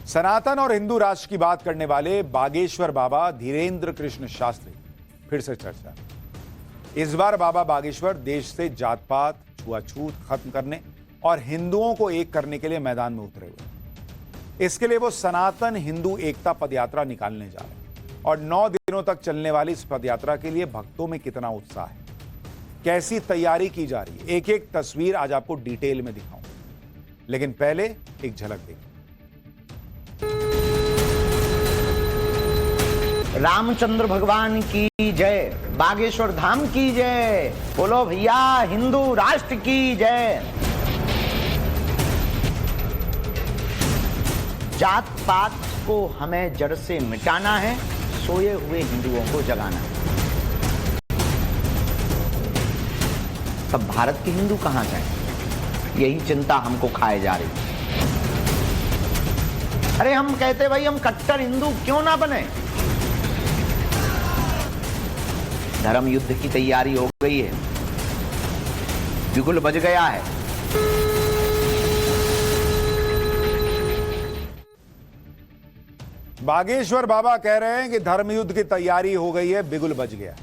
सनातन और हिंदू राष्ट्र की बात करने वाले बागेश्वर बाबा धीरेन्द्र कृष्ण शास्त्री फिर से चर्चा। इस बार बाबा बागेश्वर देश से जात पात छुआछूत खत्म करने और हिंदुओं को एक करने के लिए मैदान में उतरे हुए। इसके लिए वो सनातन हिंदू एकता पदयात्रा निकालने जा रहे हैं और 9 दिनों तक चलने वाली इस पदयात्रा के लिए भक्तों में कितना उत्साह है, कैसी तैयारी की जा रही है, एक एक तस्वीर आज आपको डिटेल में दिखाऊंगा। लेकिन पहले एक झलक देखिए। रामचंद्र भगवान की जय, बागेश्वर धाम की जय, बोलो भैया हिंदू राष्ट्र की जय। जात पात को हमें जड़ से मिटाना है, सोए हुए हिंदुओं को जगाना है। तब भारत के हिंदू कहां जाएं? यही चिंता हमको खाए जा रही है। अरे हम कहते भाई हम कट्टर हिंदू क्यों ना बने। धर्म युद्ध की तैयारी हो गई है, बिगुल बज गया है। बागेश्वर बाबा कह रहे हैं कि धर्म युद्ध की तैयारी हो गई है, बिगुल बज गया।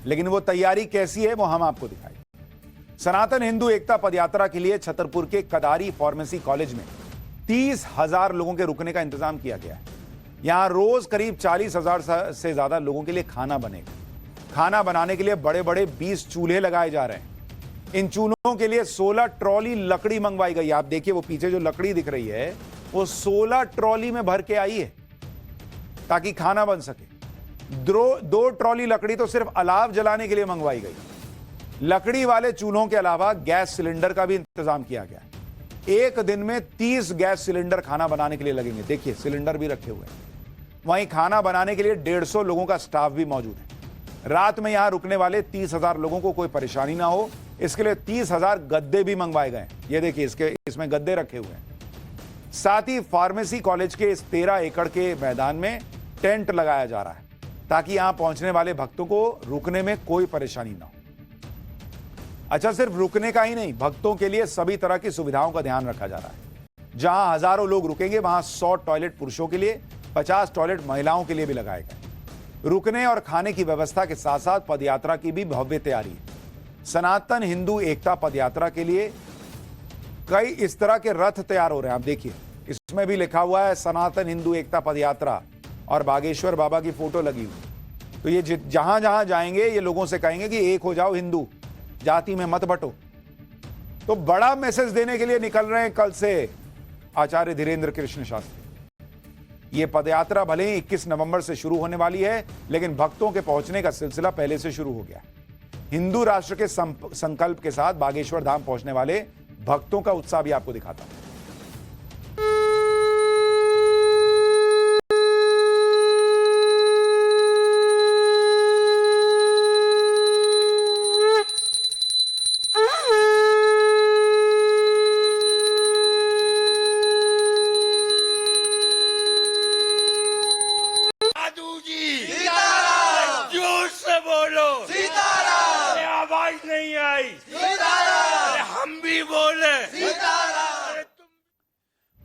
लेकिन वो तैयारी कैसी है वो हम आपको दिखाएंगे। सनातन हिंदू एकता पदयात्रा के लिए छतरपुर के कदारी फार्मेसी कॉलेज में 30,000 लोगों के रुकने का इंतजाम किया गया है। यहां रोज करीब 40,000 से ज्यादा लोगों के लिए खाना बनेगा। खाना बनाने के लिए बड़े बड़े 20 चूल्हे लगाए जा रहे हैं। इन चूल्हों के लिए 16 ट्रॉली लकड़ी मंगवाई गई। आप देखिए वो पीछे जो लकड़ी दिख रही है वो 16 ट्रॉली में भर के आई है ताकि खाना बन सके। 2 ट्रॉली लकड़ी तो सिर्फ अलाव जलाने के लिए मंगवाई गई। लकड़ी वाले चूल्हों के अलावा गैस सिलेंडर का भी इंतजाम किया गया है। एक दिन में 30 गैस सिलेंडर खाना बनाने के लिए लगेंगे। देखिए सिलेंडर भी रखे हुए हैं। वहीं खाना बनाने के लिए 150 लोगों का स्टाफ भी मौजूद है। रात में यहां रुकने वाले 30,000 लोगों को कोई परेशानी ना हो, इसके लिए 30,000 गद्दे भी मंगवाए गए। ये देखिए इसमें गद्दे रखे हुए हैं। साथ ही फार्मेसी कॉलेज के इस 13 एकड़ के मैदान में टेंट लगाया जा रहा है ताकि यहां पहुंचने वाले भक्तों को रुकने में कोई परेशानी ना हो। अच्छा, सिर्फ रुकने का ही नहीं, भक्तों के लिए सभी तरह की सुविधाओं का ध्यान रखा जा रहा है। जहां हजारों लोग रुकेंगे वहां 100 टॉयलेट पुरुषों के लिए, 50 टॉयलेट महिलाओं के लिए भी लगाए गए। रुकने और खाने की व्यवस्था के साथ साथ पदयात्रा की भी भव्य तैयारी है। सनातन हिंदू एकता पदयात्रा के लिए कई इस तरह के रथ तैयार हो रहे हैं। आप देखिए इसमें भी लिखा हुआ है सनातन हिंदू एकता पदयात्रा और बागेश्वर बाबा की फोटो लगी हुई। तो ये जहां जहां जाएंगे ये लोगों से कहेंगे कि एक हो जाओ हिंदू, जाति में मत बटो। तो बड़ा मैसेज देने के लिए निकल रहे हैं कल से आचार्य धीरेन्द्र कृष्ण शास्त्री। यह पदयात्रा भले ही 21 नवंबर से शुरू होने वाली है, लेकिन भक्तों के पहुंचने का सिलसिला पहले से शुरू हो गया। हिंदू राष्ट्र के संकल्प के साथ बागेश्वर धाम पहुंचने वाले भक्तों का उत्साह भी आपको दिखाता हूं।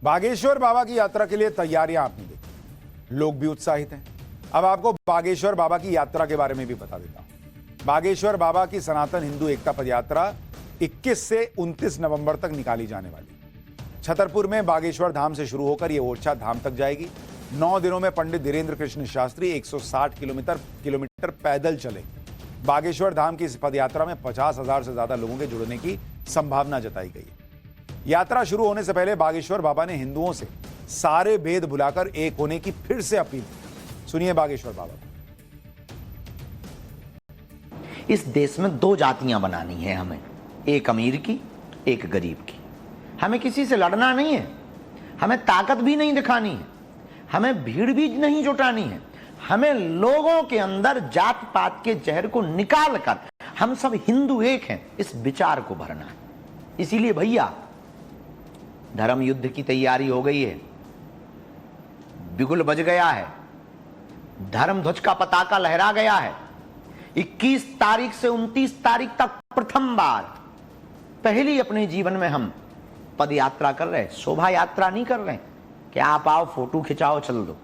बागेश्वर बाबा की यात्रा के लिए तैयारियां आपने देखी, लोग भी उत्साहित हैं। अब आपको बागेश्वर बाबा की यात्रा के बारे में भी बता देता हूं। बागेश्वर बाबा की सनातन हिंदू एकता पदयात्रा 21 से 29 नवंबर तक निकाली जाने वाली। छतरपुर में बागेश्वर धाम से शुरू होकर यह ओरछा धाम तक जाएगी। 9 दिनों में पंडित धीरेन्द्र कृष्ण शास्त्री 160 किलोमीटर पैदल चले। बागेश्वर धाम की इस पदयात्रा में 50,000 से ज्यादा लोगों के जुड़ने की संभावना जताई गई है। यात्रा शुरू होने से पहले बागेश्वर बाबा ने हिंदुओं से सारे भेद भुलाकर एक होने की फिर से अपील की। सुनिए बागेश्वर बाबा। इस देश में 2 जातियां बनानी है हमें, एक अमीर की, एक गरीब की। हमें किसी से लड़ना नहीं है, हमें ताकत भी नहीं दिखानी है, हमें भीड़ भी नहीं जुटानी है। हमें लोगों के अंदर जात पात के जहर को निकाल कर हम सब हिंदू एक हैं, इस विचार को भरना है। इसीलिए भैया धर्म युद्ध की तैयारी हो गई है, बिगुल बज गया है, धर्म ध्वज का पताका लहरा गया है। 21 तारीख से 29 तारीख तक प्रथम बार पहली अपने जीवन में हम पद यात्रा कर रहे हैं। शोभा यात्रा नहीं कर रहे हैं कि आप आओ, फोटो खिंचाओ, चल दो।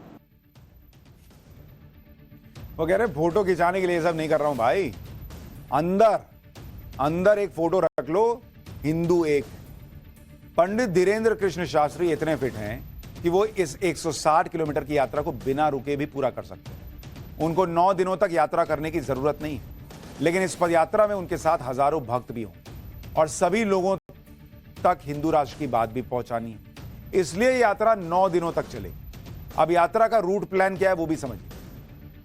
वो कह रहे फोटो खिंचाने के लिए ये सब नहीं कर रहा हूं भाई, अंदर अंदर एक फोटो रख लो, हिंदू एक। पंडित धीरेन्द्र कृष्ण शास्त्री इतने फिट हैं कि वो इस 160 किलोमीटर की यात्रा को बिना रुके भी पूरा कर सकते हैं। उनको 9 दिनों तक यात्रा करने की जरूरत नहीं है, लेकिन इस पदयात्रा में उनके साथ हजारों भक्त भी हों और सभी लोगों तक हिंदू राष्ट्र की बात भी पहुंचानी है। इसलिए यात्रा 9 दिनों तक चलेगी। अब यात्रा का रूट प्लान क्या है वो भी समझिए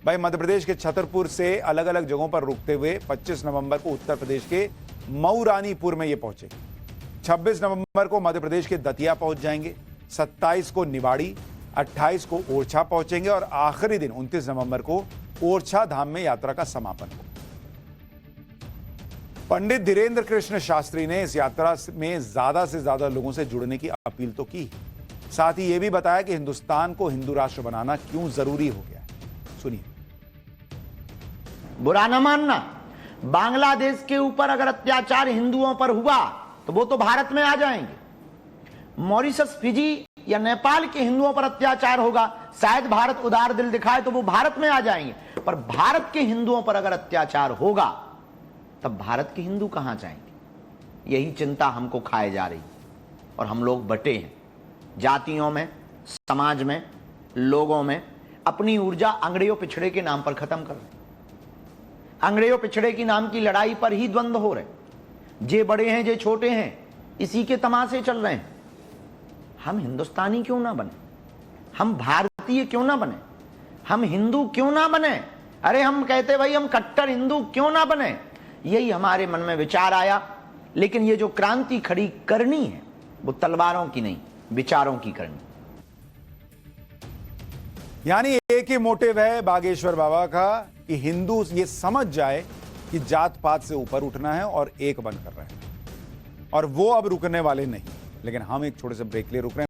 भाई। मध्य प्रदेश के छतरपुर से अलग अलग जगहों पर रुकते हुए 25 नवंबर को उत्तर प्रदेश के मऊरानीपुर में ये पहुंचे। 26 नवंबर को मध्य प्रदेश के दतिया पहुंच जाएंगे, 27 को निवाड़ी, 28 को ओरछा पहुंचेंगे और आखिरी दिन 29 नवंबर को ओरछा धाम में यात्रा का समापन होगा। पंडित धीरेन्द्र कृष्ण शास्त्री ने इस यात्रा में ज्यादा से ज्यादा लोगों से जुड़ने की अपील तो की, साथ ही यह भी बताया कि हिंदुस्तान को हिंदू राष्ट्र बनाना क्यों जरूरी हो गया। सुनिए। बुरा न मानना, बांग्लादेश के ऊपर अगर अत्याचार हिंदुओं पर हुआ तो वो तो भारत में आ जाएंगे। मॉरिशस, फिजी या नेपाल के हिंदुओं पर अत्याचार होगा, शायद भारत उदार दिल दिखाए तो वो भारत में आ जाएंगे। पर भारत के हिंदुओं पर अगर अत्याचार होगा तब भारत के हिंदू कहां जाएंगे? यही चिंता हमको खाए जा रही और हम लोग बटे हैं जातियों में, समाज में, लोगों में। अपनी ऊर्जा अंग्रेजों पिछड़े के नाम पर खत्म कर रहे। अंग्रेजों पिछड़े की नाम की लड़ाई पर ही द्वंद्व हो रहे। जे बड़े हैं, जे छोटे हैं, इसी के तमाशे चल रहे हैं। हम हिंदुस्तानी क्यों ना बने? हम भारतीय क्यों ना बने? हम हिंदू क्यों ना बने? अरे हम कहते भाई हम कट्टर हिंदू क्यों ना बने? यही हमारे मन में विचार आया। लेकिन ये जो क्रांति खड़ी करनी है वो तलवारों की नहीं, विचारों की करनी। यानी एक ही मोटिव है बागेश्वर बाबा का कि हिंदू ये समझ जाए कि जात पात से ऊपर उठना है और एक बनकर रहना है, और वो अब रुकने वाले नहीं। लेकिन हम एक छोटे से ब्रेक ले रुक रहे हैं।